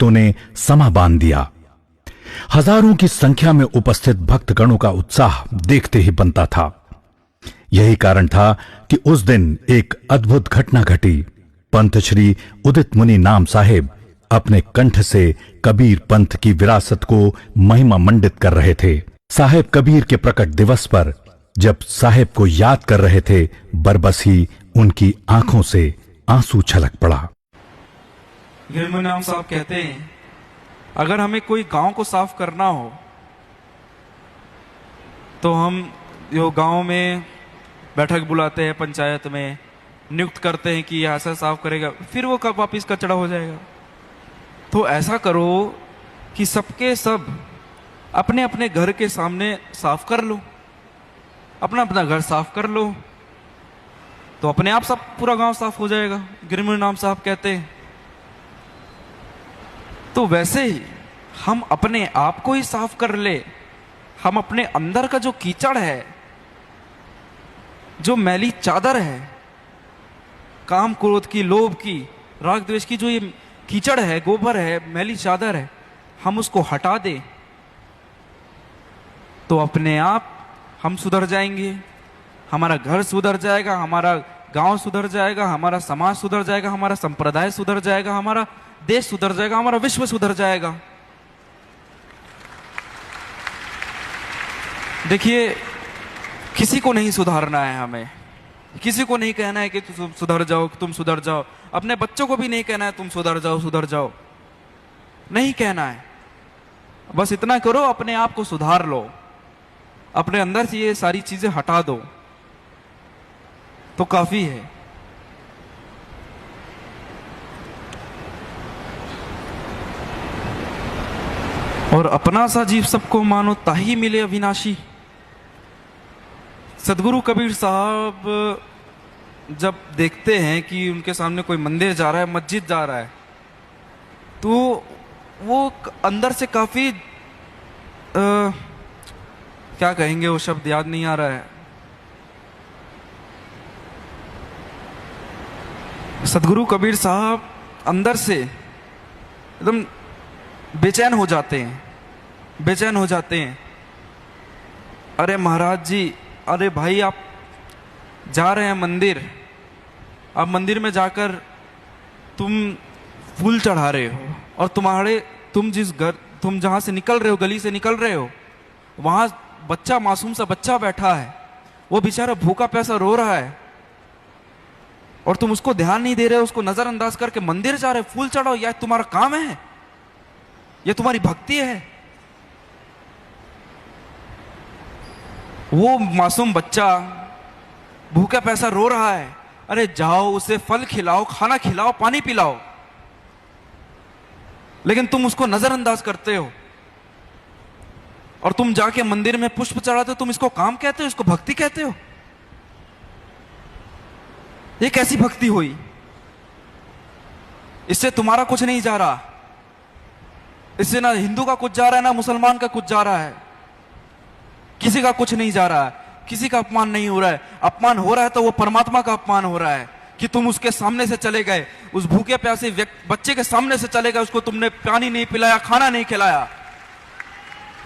भक्तों ने समा बांध दिया। हजारों की संख्या में उपस्थित भक्तगणों का उत्साह देखते ही बनता था। यही कारण था कि उस दिन एक अद्भुत घटना घटी। पंत श्री उदित मुनि नाम साहेब अपने कंठ से कबीर पंथ की विरासत को महिमा मंडित कर रहे थे। साहेब कबीर के प्रकट दिवस पर जब साहेब को याद कर रहे थे, बरबस ही उनकी आंखों से आंसू छलक पड़ा। गिरमुनि नाम साहब कहते हैं, अगर हमें कोई गांव को साफ करना हो तो हम यो गांव में बैठक बुलाते हैं, पंचायत में नियुक्त करते हैं कि ऐसा साफ करेगा, फिर वो कब वापिस कचड़ा हो जाएगा। तो ऐसा करो कि सबके सब अपने अपने घर के सामने साफ कर लो, अपना अपना घर साफ कर लो, तो अपने आप सब पूरा गांव साफ हो जाएगा। गिरमुनि नाम साहब कहते हैं। तो वैसे ही हम अपने आप को ही साफ कर ले। हम अपने अंदर का जो कीचड़ है, जो मैली चादर है, काम क्रोध की, लोभ की, राग द्वेष की, जो ये कीचड़ है, गोबर है, मैली चादर है, हम उसको हटा दें तो अपने आप हम सुधर जाएंगे। हमारा घर सुधर जाएगा, हमारा गांव सुधर जाएगा, हमारा समाज सुधर जाएगा, हमारा संप्रदाय सुधर जाएगा, हमारा देश सुधर जाएगा, हमारा विश्व सुधर जाएगा। देखिए, किसी को नहीं सुधारना है, हमें किसी को नहीं कहना है कि तुम सुधर जाओ, तुम सुधर जाओ। अपने बच्चों को भी नहीं कहना है तुम सुधर जाओ, सुधर जाओ, नहीं कहना है। बस इतना करो, अपने आप को सुधार लो, अपने अंदर से ये सारी चीजें हटा दो तो काफी है। और अपना सा जीव सबको मानो ताही मिले अविनाशी। सदगुरु कबीर साहब जब देखते हैं कि उनके सामने कोई मंदिर जा रहा है, मस्जिद जा रहा है, तो वो अंदर से काफी क्या कहेंगे, वो शब्द याद नहीं आ रहा है। सदगुरु कबीर साहब अंदर से एकदम बेचैन हो जाते हैं, बेचैन हो जाते हैं। अरे महाराज जी, अरे भाई, आप जा रहे हैं मंदिर, आप मंदिर में जाकर तुम फूल चढ़ा रहे हो, और तुम जहां से निकल रहे हो, गली से निकल रहे हो, वहां बच्चा, मासूम सा बच्चा बैठा है, वो बेचारा भूखा प्यासा रो रहा है, और तुम उसको ध्यान नहीं दे रहे हो, उसको नजरअंदाज करके मंदिर जा रहे हो, फूल चढ़ाओ। यह तुम्हारा काम है, यह तुम्हारी भक्ति है। वो मासूम बच्चा भूखा पैसा रो रहा है, अरे जाओ उसे फल खिलाओ, खाना खिलाओ, पानी पिलाओ, लेकिन तुम उसको नजरअंदाज करते हो। और तुम जाके मंदिर में पुष्प चढ़ाते हो, तुम इसको काम कहते हो, इसको भक्ति कहते हो? ये कैसी भक्ति हुई? इससे तुम्हारा कुछ नहीं जा रहा, इससे ना हिंदू का कुछ जा रहा है, ना मुसलमान का कुछ जा रहा है, किसी का कुछ नहीं जा रहा है, किसी का अपमान नहीं हो रहा है। अपमान हो रहा है तो वो परमात्मा का अपमान हो रहा है कि तुम उसके सामने से चले गए, उस भूखे प्यासे बच्चे के सामने से चले गए, उसको तुमने पानी नहीं पिलाया, खाना नहीं खिलाया,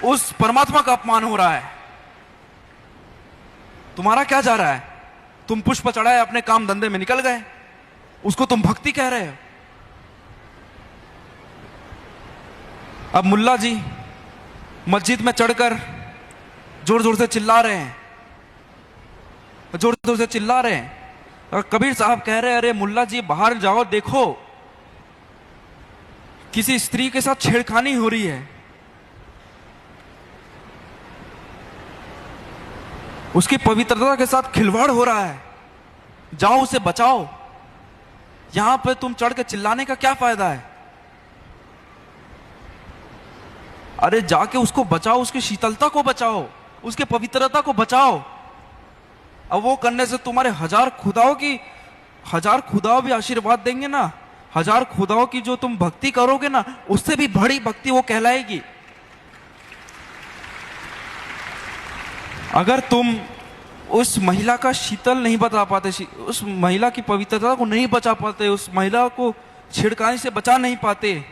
उस परमात्मा का अपमान हो रहा है। तुम्हारा क्या जा रहा है? तुम पुष्प चढ़ाए, अपने काम धंधे में निकल गए, उसको तुम भक्ति कह रहे हो। अब मुल्ला जी मस्जिद में चढ़कर जोर जोर से चिल्ला रहे हैं, जोर जोर से चिल्ला रहे हैं, और कबीर साहब कह रहे हैं, अरे मुल्ला जी बाहर जाओ, देखो किसी स्त्री के साथ छेड़खानी हो रही है, उसकी पवित्रता के साथ खिलवाड़ हो रहा है, जाओ उसे बचाओ। यहां पे तुम चढ़ के चिल्लाने का क्या फायदा है? अरे जाके उसको बचाओ, उसकी शीतलता को बचाओ, उसके पवित्रता को बचाओ। अब वो करने से तुम्हारे हजार खुदाओं भी आशीर्वाद देंगे ना, हजार खुदाओं की जो तुम भक्ति करोगे ना, उससे भी बड़ी भक्ति वो कहलाएगी। अगर तुम उस महिला का शीतल नहीं बचा पाते, उस महिला की पवित्रता को नहीं बचा पाते, उस महिला को छिड़काने से बचा नहीं पाते,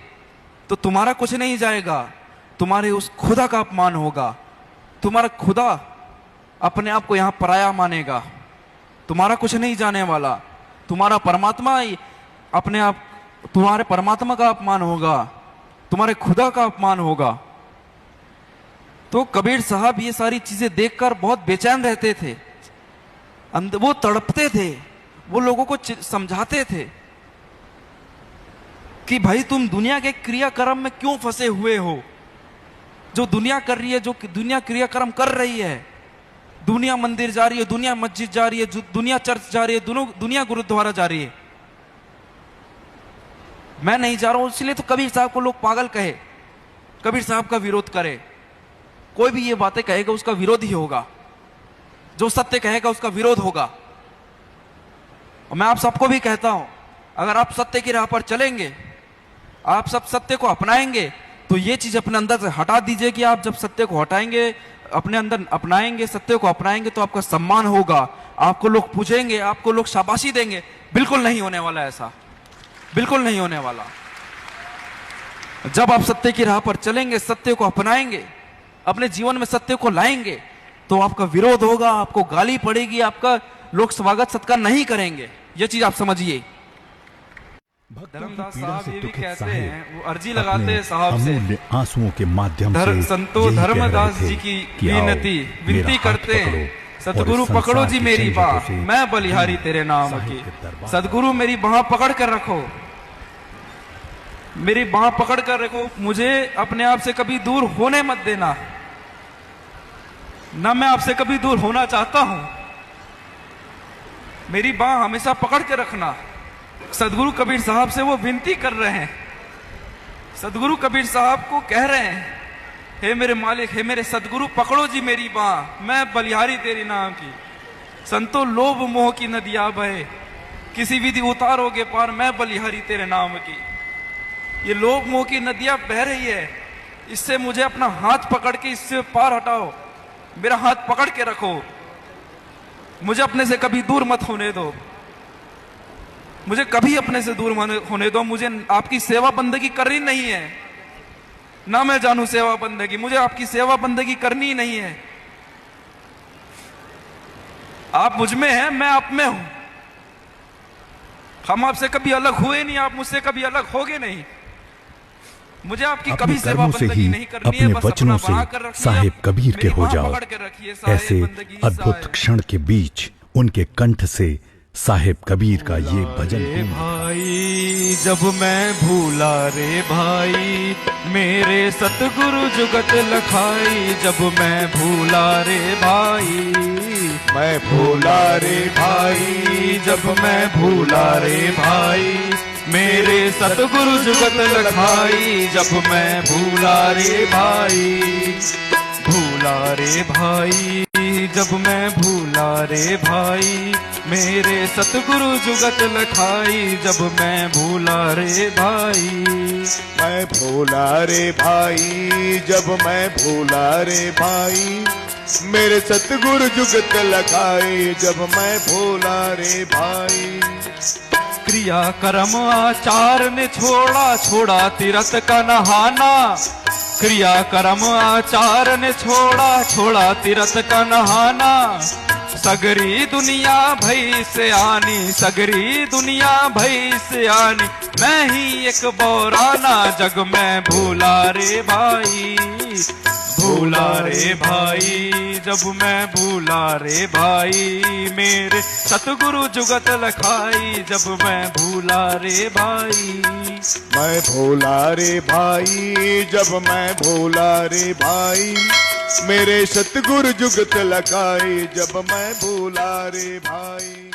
तो तुम्हारा कुछ नहीं जाएगा, तुम्हारे उस खुदा का अपमान होगा। तुम्हारा खुदा अपने आप को यहां पराया मानेगा, तुम्हारा कुछ नहीं जाने वाला। तुम्हारा परमात्मा ही अपने आप, तुम्हारे परमात्मा का अपमान होगा, तुम्हारे खुदा का अपमान होगा। तो कबीर साहब ये सारी चीजें देखकर बहुत बेचैन रहते थे, वो तड़पते थे, वो लोगों को समझाते थे कि भाई तुम दुनिया के क्रियाक्रम में क्यों फंसे हुए हो। जो दुनिया कर रही है, जो दुनिया क्रियाक्रम कर रही है, दुनिया मंदिर जा रही है, दुनिया मस्जिद जा रही है, दुनिया चर्च जा रही है, दुनिया गुरुद्वारा जा रही है, मैं नहीं जा रहा हूं। इसलिए तो कबीर साहब को लोग पागल कहे, कबीर साहब का विरोध करे। कोई भी ये बातें कहेगा उसका विरोध ही होगा, जो सत्य कहेगा उसका विरोध होगा। और मैं आप सबको भी कहता हूं, अगर आप सत्य की राह पर चलेंगे, आप सब सत्य को अपनाएंगे, तो ये चीज अपने अंदर से हटा दीजिए कि आप जब सत्य को हटाएंगे, अपने अंदर अपनाएंगे, सत्य को अपनाएंगे, तो आपका सम्मान होगा, आपको लोग पूछेंगे, आपको लोग शाबाशी देंगे। बिल्कुल नहीं होने वाला ऐसा, बिल्कुल नहीं होने वाला। जब आप सत्य की राह पर चलेंगे, सत्य को अपनाएंगे, अपने जीवन में सत्य को लाएंगे, तो आपका विरोध होगा, आपको गाली पड़ेगी, आपका लोग स्वागत सत्कार नहीं करेंगे। यह चीज आप समझिए। धर्मदास साहब ये भी कहते हैं, वो अर्जी लगाते हैं साहब से, अमूल्य आंसुओं के माध्यम से संतो यही कह रहे धर्मदास थे जी की कि आओ, विनती मेरा करते हाथ हैं, पकड़ो सतगुरु और पकड़ो जी संसार मेरी के बाह, झंझटों से मैं बलिहारी तेरे नाम साहिब की। के दरबार। सदगुरु मेरी बाह पकड़ कर रखो, मेरी बाह पकड़ कर रखो, मुझे अपने आप से कभी दूर होने मत देना, ना मैं आपसे कभी दूर होना चाहता हूं, मेरी बाह हमेशा पकड़ के रखना। सदगुरु कबीर साहब से वो विनती कर रहे हैं, सदगुरु कबीर साहब को कह रहे हैं, हे मेरे मालिक, हे मेरे सदगुरु, पकड़ो जी मेरी बाह, मैं बलिहारी तेरे नाम की। संतो लोभ मोह की नदियां बहे, किसी विधि उतारोगे पार, मैं बलिहारी तेरे नाम की। ये लोभ मोह की नदियां बह रही है, इससे मुझे अपना हाथ पकड़ के इससे पार हटाओ, मेरा हाथ पकड़ के रखो, मुझे अपने से कभी दूर मत होने दो, मुझे कभी अपने से दूर होने दो। मुझे आपकी सेवा बंदगी करनी नहीं है, ना मैं जानू सेवा बंदगी, मुझे आपकी सेवा बंदगी करनी ही नहीं है। आप मुझ में हैं, मैं आप में हूं, हम आपसे कभी अलग हुए नहीं, आप मुझसे कभी अलग होगे नहीं। मुझे आपकी कभी सेवा बंदगी नहीं करनी है, अपने बस वचनों अपना बना कर से रखिए, साहेब कबीर के मेरी हो बाह जाओ। पकड़ के रखिए, साहेब ऐसे बंदगी अद्भुत साहेब। क्षण के बीच उनके कंठ से साहेब कबीर का ये भजन रे भाई जब मैं भूला रे भाई, मेरे सतगुरु जुगत लखाई, जब मैं भूला रे भाई, मैं भूला रे भाई, जब मैं भूला रे भाई, मेरे सतगुरु जुगत लखाई, जब मैं भूला रे भाई, भूला रे भाई, जब मैं भूला रे भाई, मेरे सतगुरु जुगत लखाई, जब मैं भूला रे भाई। मैं भूला रे भाई, जब मैं भूला रे भाई, मेरे सतगुरु जुगत लखाई, जब मैं भूला रे भाई। क्रिया कर्म आचार ने छोड़ा, छोड़ा तीरथ का नहाना, क्रिया कर्म आचार ने छोड़ा, छोड़ा तीरथ का नहाना। सगरी दुनिया भई से आनी, सगरी दुनिया भई से आनी, मैं ही एक बौराना, जग में भूला रे भाई, भूला रे भाई, जब मैं भूला रे भाई, मेरे सतगुरु जुगत लखाई, जब मैं भूला रे भाई। मैं भूला रे भाई, जब मैं भूला रे भाई, मेरे सतगुरु जुगत लखाई, जब मैं भूला रे भाई।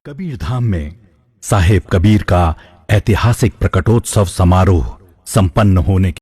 कबीर धाम में साहेब कबीर का ऐतिहासिक प्रकटोत्सव समारोह संपन्न होने